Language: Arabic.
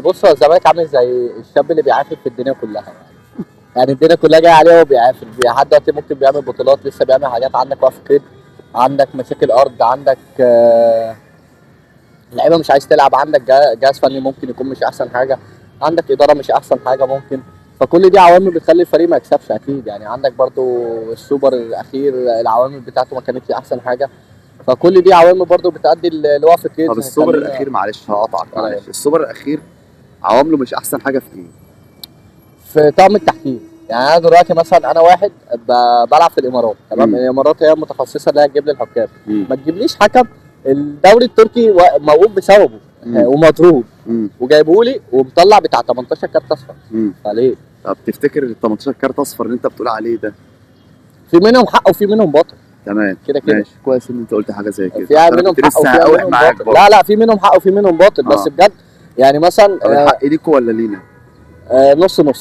بص، هو الزمالك عامل زي الشاب اللي بيعافر في الدنيا كلها يعني الدنيا كلها جايه عليه وهو بيعافر، لحد دلوقتي ممكن بيعمل بطولات، لسه بيعمل حاجات. عندك وقف قيد، عندك مشاكل ارض، عندك لعيبه مش عايز تلعب، عندك جهاز فني ممكن يكون مش احسن حاجه، عندك اداره مش احسن حاجه ممكن. فكل دي عوامل بتخلي الفريق ما يكسبش اكيد. يعني عندك برضو السوبر الاخير، العوامل بتاعته ما كانتش احسن حاجه. فكل دي عوامل برضو بتؤدي لوقف القيد. طب السوبر الاخير، معلش هقطعك معلش، السوبر الاخير عوامله مش احسن حاجه في ايه؟ في طاقم التحكيم. يعني انا دلوقتي مثلا انا واحد بلعب في الامارات، تمام؟ الامارات هي متخصصه انها تجيب لي الحكام. ما تجيبليش حكم الدوري التركي موقوف بسببه ومضروب، وجايبه لي ومطلع بتاع 18 كارت اصفر. فليه؟ طب تفتكر ال 18 كارت اصفر اللي انت بتقول عليه ده في منهم حق وفي منهم باطل. تمام كده كده ماشي، كويس ان انت قلت حاجه زي كده. في منهم حق وفي منهم باطل. لا في منهم حق وفي منهم باطل. بس بجد يعني مثلا طب الحق ليكوا ولا لينا؟ نص نص.